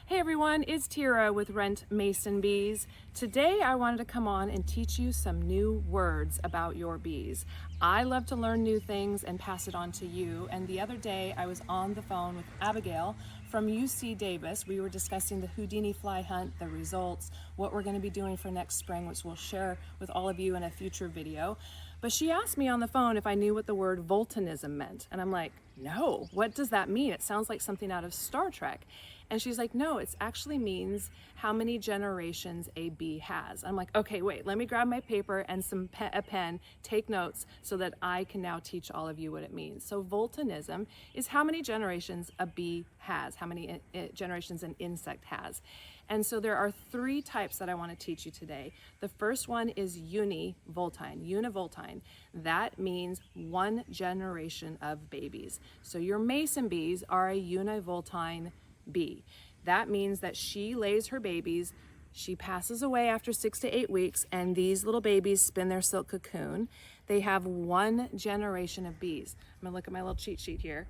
Hey everyone, it's Tira with Rent Mason Bees. Today I wanted to come on and teach you some new words about your bees. I love to learn new things and pass it on to you. And the other day I was on the phone with Abigail from UC Davis. We were discussing the Houdini Fly Hunt, the results, what we're going to be doing for next spring, which we'll share with all of you in a future video. But she asked me on the phone if I knew what the word voltinism meant. And I'm like, no, what does that mean? It sounds like something out of Star Trek. And she's like, no, it actually means how many generations a bee has. I'm like, okay, wait, let me grab my paper and a pen, take notes so that I can now teach all of you what it means. So voltinism is how many generations a bee has, how many generations an insect has. And so there are three types that I want to teach you today. The first one is univoltine. That means one generation of babies. So your mason bees are a univoltine bee. That means that she lays her babies, she passes away after 6 to 8 weeks, and these little babies spin their silk cocoon. They have one generation of bees. I'm gonna look at my little cheat sheet here.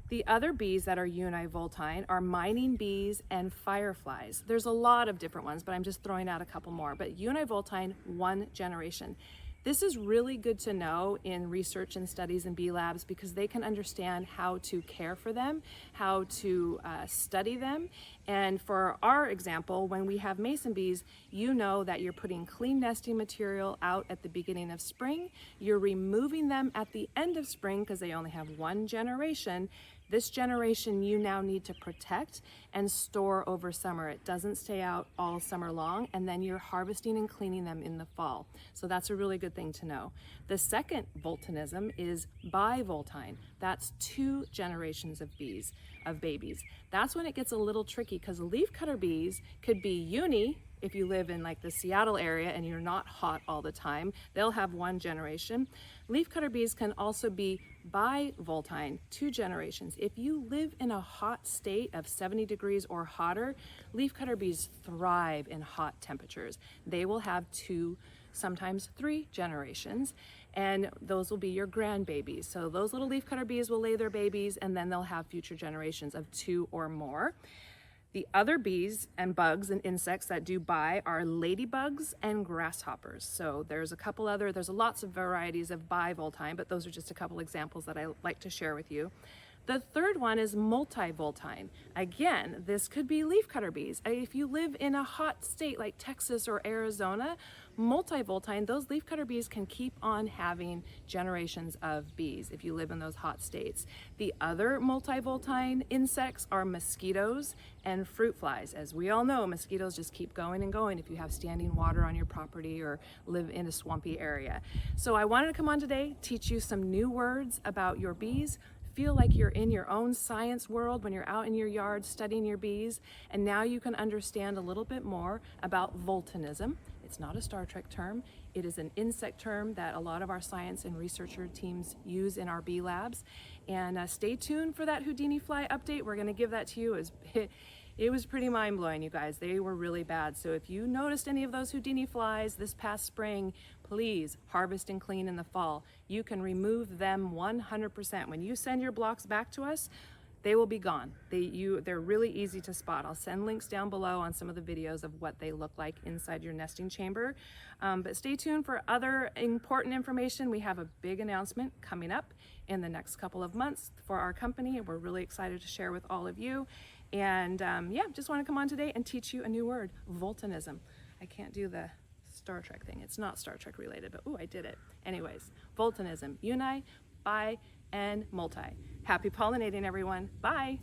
The other bees that are univoltine are mining bees and fireflies. There's a lot of different ones, but I'm just throwing out a couple more. But univoltine, one generation. This is really good to know in research and studies in bee labs because they can understand how to care for them, how to study them. And for our example, when we have mason bees, you know that you're putting clean nesting material out at the beginning of spring. You're removing them at the end of spring because they only have one generation. This generation you now need to protect and store over summer. It doesn't stay out all summer long, and then you're harvesting and cleaning them in the fall. So that's a really good thing to know. The second voltinism is bivoltine. That's 2 generations of babies. That's when it gets a little tricky because leafcutter bees could be uni. If you live in like the Seattle area and you're not hot all the time, they'll have 1 generation. Leafcutter bees can also be bivoltine, 2 generations. If you live in a hot state of 70 degrees or hotter, leafcutter bees thrive in hot temperatures. They will have 2, sometimes 3 generations, and those will be your grandbabies. So those little leafcutter bees will lay their babies, and then they'll have future generations of 2 or more. The other bees and bugs and insects that do bi are ladybugs and grasshoppers. So there's lots of varieties of bivoltine, but those are just a couple examples that I like to share with you. The third one is multivoltine. Again, this could be leafcutter bees. If you live in a hot state like Texas or Arizona, multivoltine, those leafcutter bees can keep on having generations of bees if you live in those hot states. The other multivoltine insects are mosquitoes and fruit flies. As we all know, mosquitoes just keep going and going if you have standing water on your property or live in a swampy area. So I wanted to come on today, teach you some new words about your bees. Feel like you're in your own science world when you're out in your yard studying your bees, and now you can understand a little bit more about voltinism. It's not a Star Trek term. It is an insect term that a lot of our science and researcher teams use in our bee labs. And stay tuned for that Houdini Fly update. We're gonna give that to you. It was pretty mind-blowing, you guys. They were really bad. So if you noticed any of those Houdini flies this past spring, please harvest and clean in the fall. You can remove them 100%. When you send your blocks back to us, they will be gone. They're really easy to spot. I'll send links down below on some of the videos of what they look like inside your nesting chamber. But stay tuned for other important information. We have a big announcement coming up in the next couple of months for our company, and we're really excited to share with all of you. And yeah, just want to come on today and teach you a new word, voltinism. I can't do the Star Trek thing. It's not Star Trek related, but ooh, I did it. Anyways, voltinism, uni, bi, and multi. Happy pollinating, everyone. Bye.